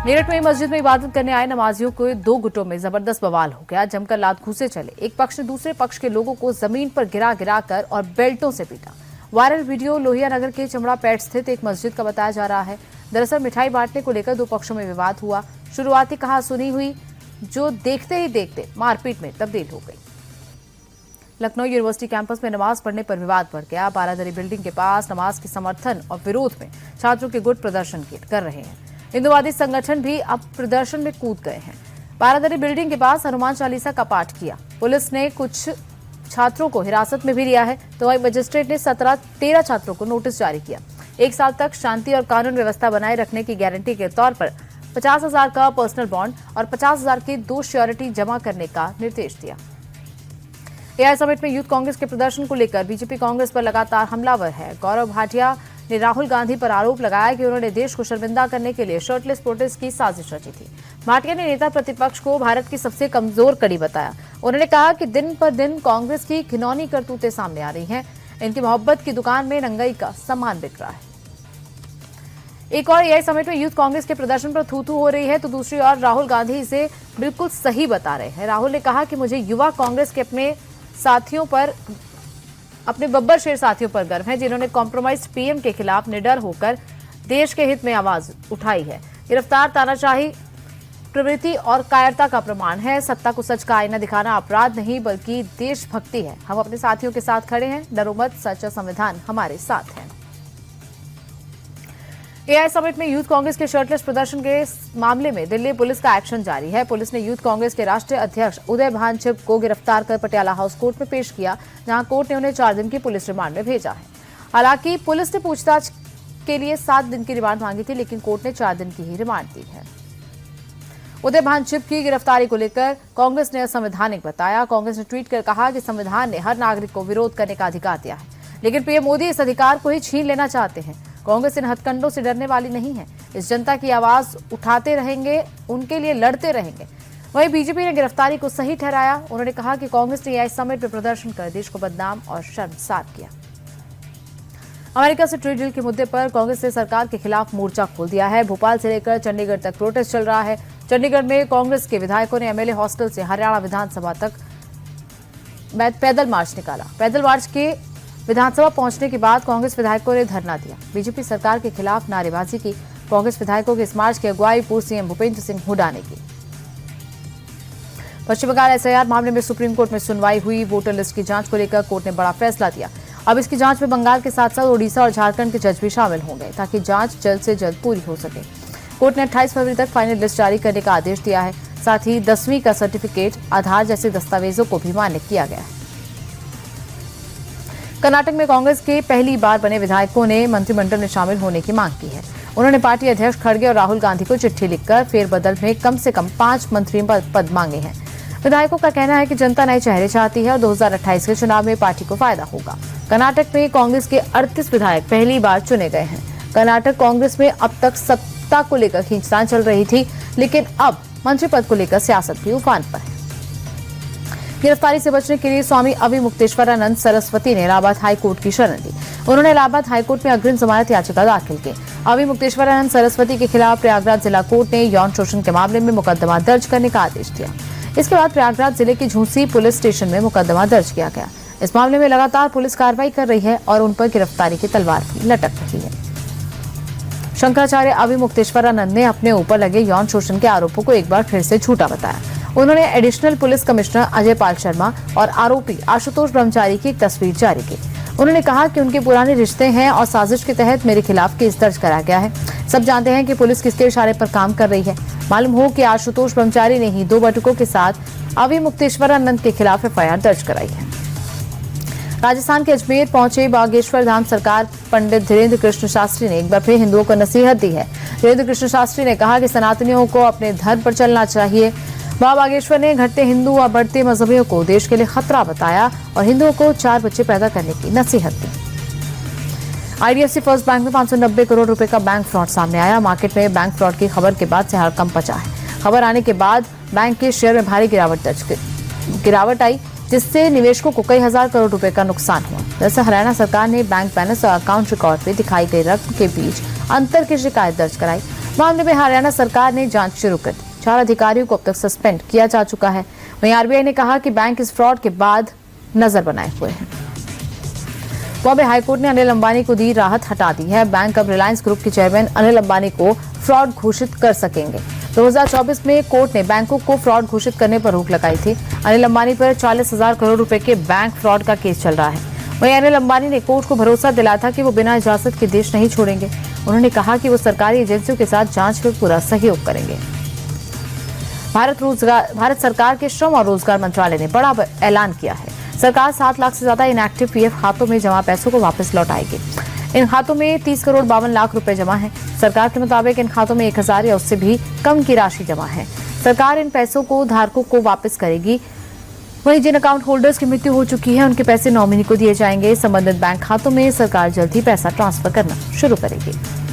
मेरठ में मस्जिद में इबादत करने आए नमाजियों को दो गुटों में जबरदस्त बवाल हो गया। जमकर लात घूंसे चले। एक पक्ष ने दूसरे पक्ष के लोगों को जमीन पर गिरा कर और बेल्टों से पीटा। वायरल वीडियो लोहिया नगर के चमड़ा पैठ स्थित एक मस्जिद का बताया जा रहा है। दरअसल मिठाई बांटने को लेकर दो पक्षों में विवाद हुआ। शुरुआती कहासुनी हुई, जो देखते ही देखते मारपीट में तब्दील हो गई। लखनऊ यूनिवर्सिटी कैंपस में नमाज पढ़ने पर विवाद बढ़ गया। बारादरी बिल्डिंग के पास नमाज के समर्थन और विरोध में छात्रों के गुट प्रदर्शन कर रहे हैं। हिंदुवादी संगठन भी अब प्रदर्शन में कूद गए हैं। बारादरी बिल्डिंग के पास हनुमान चालीसा का पाठ किया। पुलिस ने कुछ छात्रों को हिरासत में भी लिया है, तो वहीं मजिस्ट्रेट ने 13 छात्रों को नोटिस जारी किया। 1 साल तक शांति और कानून व्यवस्था बनाए रखने की गारंटी के तौर पर 50,000 का पर्सनल बॉन्ड और 50,000 की 2 श्योरिटी जमा करने का निर्देश दिया। एआई समिट में यूथ कांग्रेस के प्रदर्शन को लेकर बीजेपी कांग्रेस पर लगातार हमलावर है। गौरव भाटिया ने राहुल गांधी पर आरोप लगाया कि उन्होंने देश को शर्मिंदा करने के लिए शर्टलेस प्रोटेस्ट की साजिश रची थी। भाटिया ने नेता प्रतिपक्ष को भारत की सबसे कमजोर कड़ी बताया। उन्होंने कहा कि दिन पर दिन कांग्रेस की घिनौनी करतूतें सामने आ रही हैं। इनकी मोहब्बत की दुकान में नंगई का सामान बिक रहा है। एक और एआई समिट में यूथ कांग्रेस के प्रदर्शन पर थू-थू हो रही है, तो दूसरी ओर राहुल गांधी इसे बिल्कुल सही बता रहे हैं। राहुल ने कहा कि मुझे युवा कांग्रेस के अपने बब्बर शेर साथियों पर गर्व है, जिन्होंने कॉम्प्रोमाइज्ड पीएम के खिलाफ निडर होकर देश के हित में आवाज उठाई है। गिरफ्तार तानाशाही प्रवृत्ति और कायरता का प्रमाण है। सत्ता को सच का आईना दिखाना अपराध नहीं बल्कि देशभक्ति है। हम अपने साथियों के साथ खड़े हैं। डरो मत, सच्चा संविधान हमारे साथ है। एआई समिट में यूथ कांग्रेस के शर्टलेस प्रदर्शन के मामले में दिल्ली पुलिस का एक्शन जारी है। पुलिस ने यूथ कांग्रेस के राष्ट्रीय अध्यक्ष उदय भान छिब को गिरफ्तार कर पटियाला हाउस कोर्ट में पेश किया, जहां कोर्ट ने उन्हें 4 दिन की पुलिस रिमांड में भेजा है। हालांकि पुलिस ने पूछताछ के लिए 7 दिन की रिमांड मांगी थी, लेकिन कोर्ट ने 4 दिन की ही रिमांड दी है। उदय भान छिब की गिरफ्तारी को लेकर कांग्रेस ने असंवैधानिक बताया। कांग्रेस ने ट्वीट कर कहा कि संविधान ने हर नागरिक को विरोध करने का अधिकार दिया है, लेकिन पीएम मोदी इस अधिकार को ही छीन लेना चाहते हैं। कांग्रेस इन हथकंडों से डरने वाली नहीं है। इस जनता की आवाज उठाते रहेंगे, उनके लिए लड़ते रहेंगे। वहीं बीजेपी ने गिरफ्तारी को सही ठहराया। उन्होंने कहा कि कांग्रेस ने एआई समिट में प्रदर्शन कर देश को बदनाम और शर्मसार किया। अमेरिका से ट्रेड डील के मुद्दे पर कांग्रेस ने सरकार के खिलाफ मोर्चा खोल दिया है। भोपाल से लेकर चंडीगढ़ तक प्रोटेस्ट चल रहा है। चंडीगढ़ में कांग्रेस के विधायकों ने एमएलए हॉस्टल से हरियाणा विधानसभा तक पैदल मार्च निकाला। पैदल मार्च के विधानसभा पहुंचने के बाद कांग्रेस विधायकों ने धरना दिया। बीजेपी सरकार के खिलाफ नारेबाजी की। कांग्रेस विधायकों के इस मार्च की अगुवाई पूर्व सीएम भूपेंद्र सिंह हुड्डा ने की। पश्चिम बंगाल एसआईआर मामले में सुप्रीम कोर्ट में सुनवाई हुई। वोटर लिस्ट की जांच को लेकर कोर्ट ने बड़ा फैसला दिया। अब इसकी जांच में बंगाल के साथ साथ ओडिशा और झारखंड के जज भी शामिल होंगे, ताकि जांच जल्द से जल्द पूरी हो सके। कोर्ट ने 28 फरवरी तक फाइनल लिस्ट जारी करने का आदेश दिया है। साथ ही 10वीं का सर्टिफिकेट, आधार जैसे दस्तावेजों को भी मान्य किया गया है। कर्नाटक में कांग्रेस के पहली बार बने विधायकों ने मंत्रिमंडल में शामिल होने की मांग की है। उन्होंने पार्टी अध्यक्ष खड़गे और राहुल गांधी को चिट्ठी लिखकर फेरबदल में कम से कम 5 मंत्री पद मांगे हैं। विधायकों का कहना है कि जनता नए चेहरे चाहती है और 2028 के चुनाव में पार्टी को फायदा होगा। कर्नाटक में कांग्रेस के 38 विधायक पहली बार चुने गए हैं। कर्नाटक कांग्रेस में अब तक सत्ता को लेकर खींचतान चल रही थी, लेकिन अब मंत्री पद को लेकर सियासत भी उफान पर है। गिरफ्तारी से बचने के लिए स्वामी अविमुक्तेश्वरानंद सरस्वती ने इलाहाबाद हाईकोर्ट की शरण ली। उन्होंने इलाहाबाद हाईकोर्ट में अग्रिम जमानत याचिका दाखिल की। अविमुक्तेश्वरानंद सरस्वती के खिलाफ प्रयागराज जिला कोर्ट ने यौन शोषण के मामले में मुकदमा दर्ज करने का आदेश दिया। इसके बाद प्रयागराज जिले की झूंसी पुलिस स्टेशन में मुकदमा दर्ज किया गया। इस मामले में लगातार पुलिस कार्रवाई कर रही है और उन पर गिरफ्तारी की तलवार भी लटक रही है। शंकराचार्य अविमुक्तेश्वरानंद ने अपने ऊपर लगे यौन शोषण के आरोपों को एक बार फिर से झूठा बताया। उन्होंने additional police commissioner Ajay Pal Sharma और आरोपी आशुतोष ब्रह्मचारी की एक तस्वीर जारी की। उन्होंने कहा कि उनके पुराने रिश्ते हैं और साजिश के तहत मेरे खिलाफ केस दर्ज कराया गया है। सब जानते हैं कि पुलिस किसके इशारे पर काम कर रही है। मालूम हो कि आशुतोष ब्रह्मचारी ने ही 2 बटुकों के साथ अविमुक्तेश्वरानंद के खिलाफ एफआईआर दर्ज कराई है। राजस्थान के अजमेर पहुंचे बागेश्वर धाम सरकार पंडित धीरेन्द्र कृष्ण शास्त्री ने एक बार फिर हिंदुओं को नसीहत दी है। धीरेन्द्र कृष्ण शास्त्री ने कहा कि सनातनियों को अपने धर्म पर चलना चाहिए। बाबा बागेश्वर ने घटते हिंदू और बढ़ते मजहबियों को देश के लिए खतरा बताया और हिंदुओं को 4 बच्चे पैदा करने की नसीहत दी। आईडीएफसी फर्स्ट बैंक में 590 करोड़ रुपए का बैंक फ्रॉड सामने आया। मार्केट में बैंक फ्रॉड की खबर के बाद से हड़कंप मचा है। खबर आने के बाद बैंक के शेयर में भारी गिरावट आई, जिससे निवेशकों को कई हजार करोड़ रुपए का नुकसान हुआ। दरअसल हरियाणा सरकार ने बैंक बैलेंस और अकाउंट रिकॉर्ड में दिखाई गई रकम के बीच अंतर की शिकायत दर्ज कराई। मामले में हरियाणा सरकार ने जांच शुरू कर दी। 4 अधिकारियों को अब तक सस्पेंड किया जा चुका है। वहीं आरबीआई ने कहा कि बैंक इस फ्रॉड के बाद नजर बनाए हुए हैं। बॉम्बे हाईकोर्ट ने अनिल अंबानी को दी राहत, हटा दी है। बैंक अब रिलायंस ग्रुप के चेयरमैन अनिल अंबानी को फ्रॉड घोषित कर सकेंगे। 2024 में कोर्ट ने बैंकों को फ्रॉड घोषित करने पर रोक लगाई थी। अनिल अंबानी पर 40,000 करोड़ रुपए के बैंक फ्रॉड का केस चल रहा है। वहीं अनिल अंबानी ने कोर्ट को भरोसा दिलाया था कि वो बिना इजाजत के देश नहीं छोड़ेंगे। उन्होंने कहा कि वो सरकारी एजेंसियों के साथ जांच में पूरा सहयोग करेंगे। भारत सरकार के श्रम और रोजगार मंत्रालय ने बड़ा ऐलान किया है। सरकार 7 लाख से ज्यादा इनएक्टिव पीएफ खातों में जमा पैसों को वापस लौटाएगी। इन खातों में 30 करोड़ 52 लाख रुपए जमा है। सरकार के मुताबिक इन खातों में 1000 या उससे भी कम की राशि जमा है। सरकार इन पैसों को धारकों को वापस करेगी। वहीं जिन अकाउंट होल्डर्स की मृत्यु हो चुकी है उनके पैसे नॉमिनी को दिए जाएंगे। संबंधित बैंक खातों में सरकार जल्द ही पैसा ट्रांसफर करना शुरू करेगी।